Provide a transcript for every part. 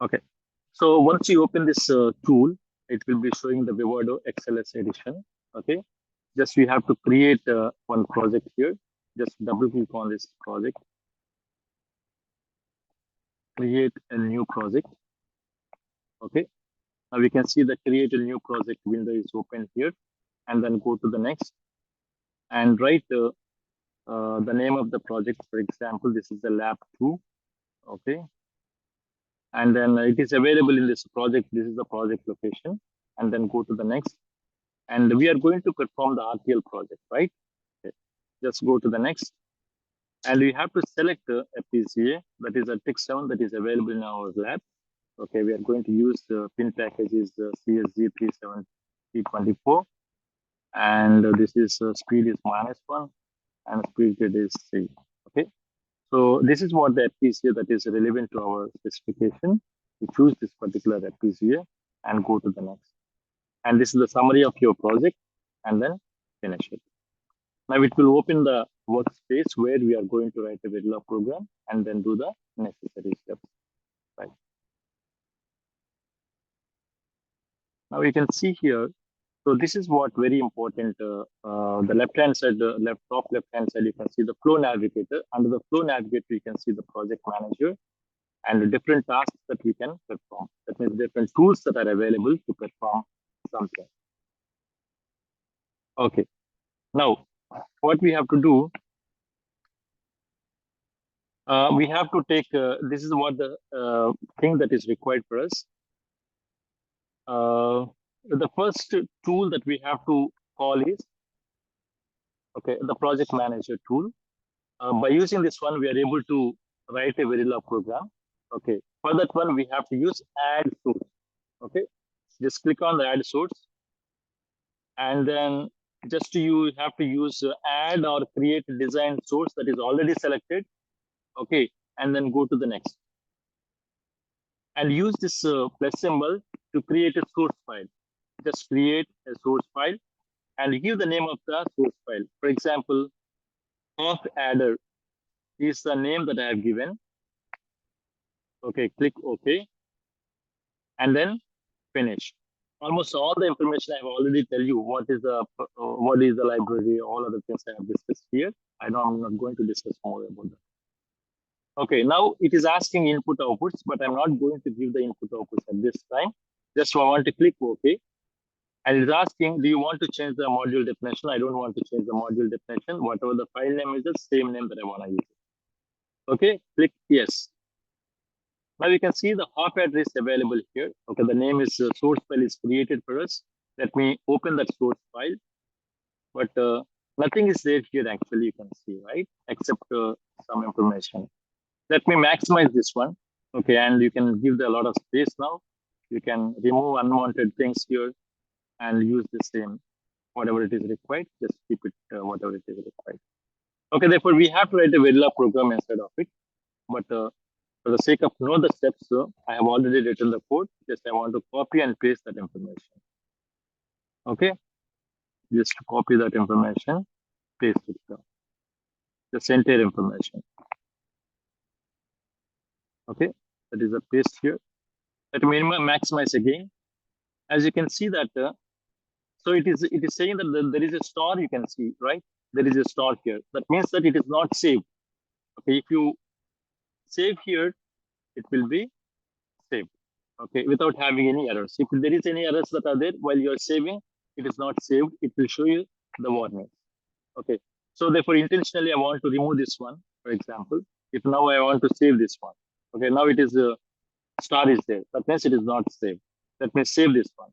Okay. So once you open this tool, it will be showing the Vivado XLS edition. Okay. Just we have to create one project here. Just double click on this project, create a new project. Okay. Now we can see the create a new project window is open here, and then go to the next and write the name of the project. For example, this is the lab 2. Okay. And then it is available in this project. This is the project location, and then go to the next. And we are going to perform the RTL project, right? Okay. Just go to the next. And we have to select FPGA, that is a TIC7 that is available in our lab. Okay, we are going to use the pin packages CSG37324. And this is speed is -1 and speed grid is 3. Okay, so this is what the FPGA that is relevant to our specification. We choose this particular FPGA and go to the next. And this is the summary of your project, and then finish it. Now it will open the workspace where we are going to write a Verilog program and then do the necessary steps. Right. Now you can see here. So this is what very important. The left-hand side, top left-hand side, you can see the flow navigator. Under the flow navigator, you can see the project manager and the different tasks that we can perform. That means different tools that are available to perform something. Okay. Now, what we have to do, we have to take, this is what the thing that is required for us. The first tool that we have to call is, okay, the project manager tool. By using this one, we are able to write a Verilog program. Okay, for that one, we have to use add source. Okay, just click on the add source. And then you have to use add or create a design source that is already selected. Okay, and then go to the next. And use this plus symbol to create a source file. Just create a source file and give the name of the source file. For example, of adder is the name that I have given. Okay, click OK. And then finish. Almost all the information I have already tell you what is the library, all other things I have discussed here. I'm not going to discuss more about that. Okay, now it is asking input outputs, but I'm not going to give the input outputs at this time. Just I want to click OK. And it's asking, do you want to change the module definition? I don't want to change the module definition. Whatever the file name is, the same name that I want to use. Okay, click yes. Now you can see the hop address available here. Okay, the name is source file is created for us. Let me open that source file. But nothing is there here actually, you can see, right? Except some information. Let me maximize this one. Okay, and you can give a lot of space now. You can remove unwanted things here and use the same, whatever it is required, just keep it whatever it is required. Okay, therefore we have to write a Verilog program instead of it. But for the sake of know the steps, I have already written the code. Just I want to copy and paste that information. Okay, just copy that information, paste it down. Just entire information. Okay, that is a paste here. Let me maximize again. As you can see that, so it is saying that there is a star, you can see, right? There is a star here. That means that it is not saved. Okay, if you save here, it will be saved. Okay, without having any errors. If there is any errors that are there while you are saving, it is not saved. It will show you the warning. Okay, so therefore intentionally I want to remove this one. For example, if now I want to save this one. Okay, now it is star is there. That means it is not saved. Let me save this one.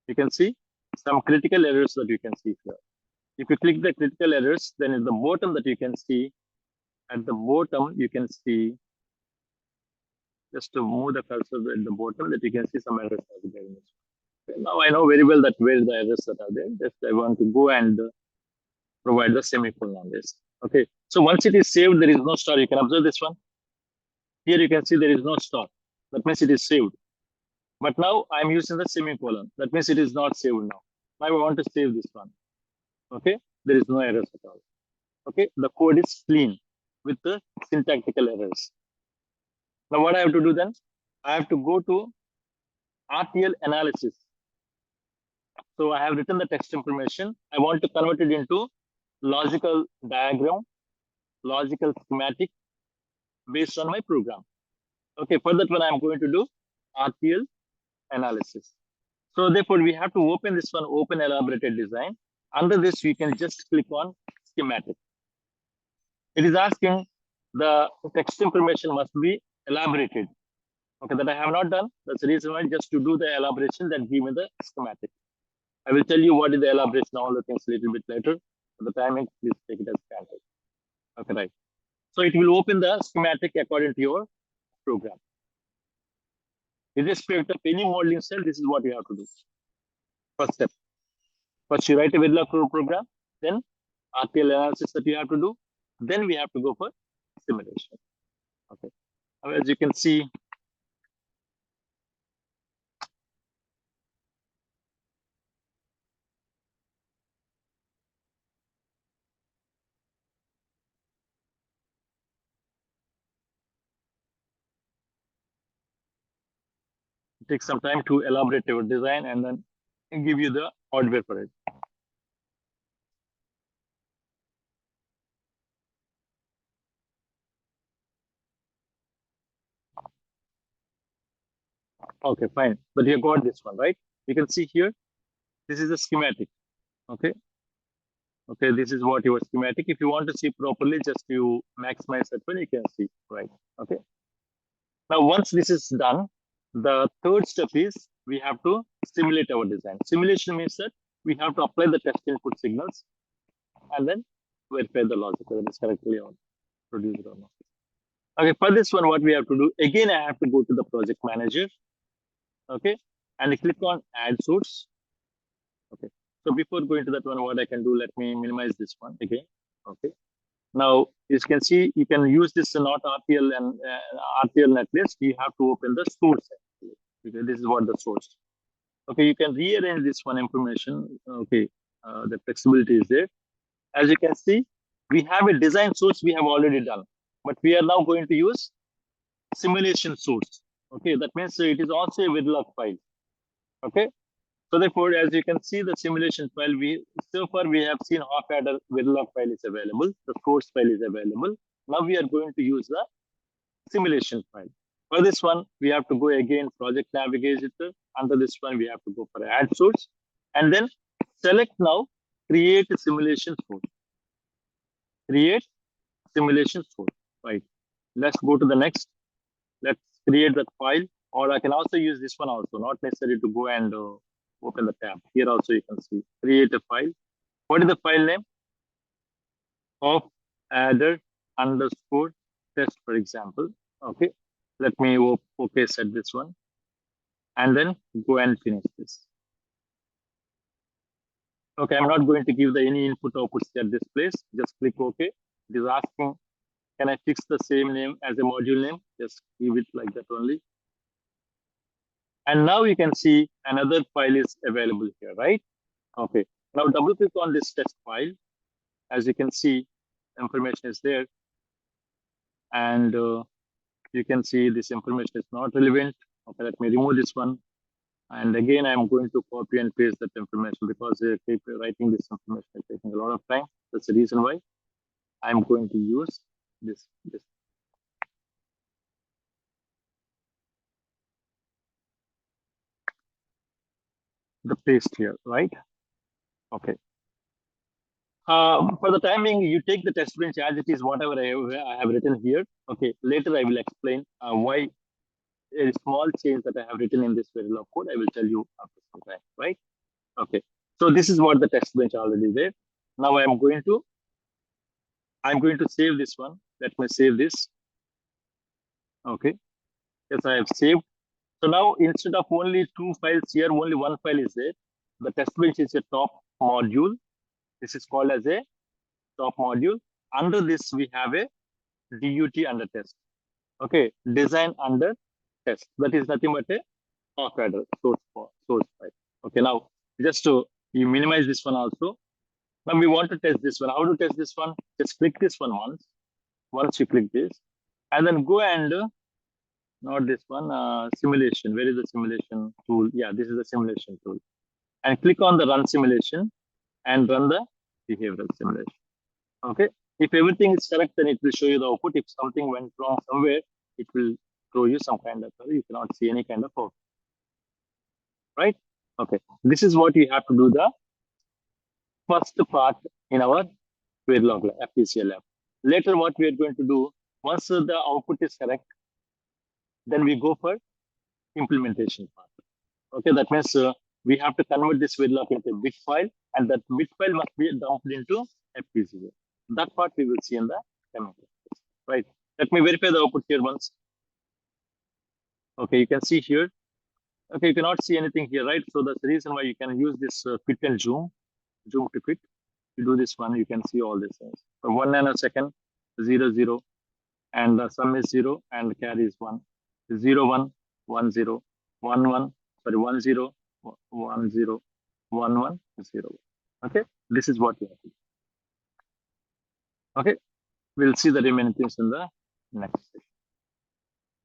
You can see some critical errors that you can see here. If you click the critical errors, then at the bottom that you can see, at the bottom you can see, just to move the cursor at the bottom, that you can see some errors are there. Okay, now I know very well that where the errors that are there. Just I want to go and provide the semicolon on this. Okay, so once it is saved, there is no star. You can observe this one. Here you can see there is no star. That means it is saved. But now I'm using the semicolon. That means it is not saved now. Now I want to save this one. Okay, there is no errors at all. Okay, the code is clean with the syntactical errors. Now what I have to do then? I have to go to RTL analysis. So I have written the text information. I want to convert it into logical diagram, logical schematic based on my program. Okay, for that one, I'm going to do RTL analysis. So therefore, we have to open this one, open elaborated design. Under this, we can just click on schematic. It is asking the text information must be elaborated. Okay, that I have not done. That's the reason why just to do the elaboration that give me the schematic. I will tell you what is the elaboration, all the things a little bit later. For the timing, please take it as granted. Okay, right. So it will open the schematic according to your program. Irrespective of any modeling cell, this is what you have to do. First step. First, you write a Verilog program, then RTL analysis that you have to do. Then we have to go for simulation. Okay. Now, as you can see, it takes some time to elaborate your design and then give you the hardware for it. Okay, fine. But you got this one, right? You can see here, this is a schematic. Okay. Okay, this is what your schematic. If you want to see properly, just you maximize that one, you can see, right? Okay. Now, once this is done, the third step is we have to simulate our design. Simulation means that we have to apply the test input signals and then verify the logic whether it's correctly on produced or not. Okay, for this one, what we have to do, again, I have to go to the project manager, okay, and click on add source. Okay, so before going to that one, what I can do, let me minimize this one again. Okay, now you can see you can use this not RTL and RTL netlist. You have to open the source actually, because this is what the source. Okay, you can rearrange this one information. Okay, the flexibility is there. As you can see, we have a design source we have already done, but we are now going to use simulation source. Okay, that means it is also a Verilog file. Okay, so therefore, as you can see, the simulation file, so far we have seen half adder Verilog file is available, the source file is available. Now we are going to use the simulation file. For this one, we have to go again project navigator. Under this one, we have to go for add source, and then select now create a simulation source. Create simulation source. Right. Let's go to the next. Let's create that file, or I can also use this one also. Not necessary to go and open the tab. Here also you can see create a file. What is the file name? Of adder underscore test, for example. Okay, let me okay set this one, and then go and finish this. Okay, I'm not going to give the any input outputs at this place. Just click OK. It is asking, can I fix the same name as a module name? Just give it like that only. And now you can see another file is available here, right? Okay. Now double click on this test file. As you can see, information is there. And you can see this information is not relevant. Okay, let me remove this one. And again, I'm going to copy and paste that information because keep writing this information is taking a lot of time. That's the reason why I'm going to use this. The paste here, right? Okay. For the timing, you take the test bench as it is, whatever I have written here. Okay, later I will explain why a small change that I have written in this Verilog code. I will tell you after some time, right? Okay, so this is what the test bench already there. Now I'm going to save this one. Let me save this. Okay, yes, I have saved. So now instead of only two files here, only one file is there. The test bench is a top module. This is called as a top module. Under this, we have a DUT under test. Okay, design under test. That is nothing but a half adder source file. Okay, now just to you minimize this one also. Now we want to test this one. How to test this one? Just click this one once. Once you click this, and then go and not this one, simulation. Where is the simulation tool? Yeah, this is the simulation tool. And click on the run simulation and run the behavioral simulation. Okay. If everything is correct, then it will show you the output. If something went wrong somewhere, it will throw you some kind of error. You cannot see any kind of output. Right? Okay. This is what you have to do the first part in our Verilog lab, FPCA lab. Later, what we are going to do, once the output is correct, then we go for implementation part. Okay, that means we have to convert this Verilog into a bit file, and that bit file must be dumped into FPGA. That part we will see in the coming classes. Right. Let me verify the output here once. Okay, you can see here. Okay, you cannot see anything here, right? So that's the reason why you can use this fit and zoom to fit. You do this one, you can see all these things. So 1 nanosecond, 0, 0, and the sum is 0, and carry is 1. 0, 1, 1, 0, 1, 1, sorry, 1, 0, 1, 0, 1, 1, 0. Okay, this is what you have to do. Okay, we'll see the remaining things in the next section.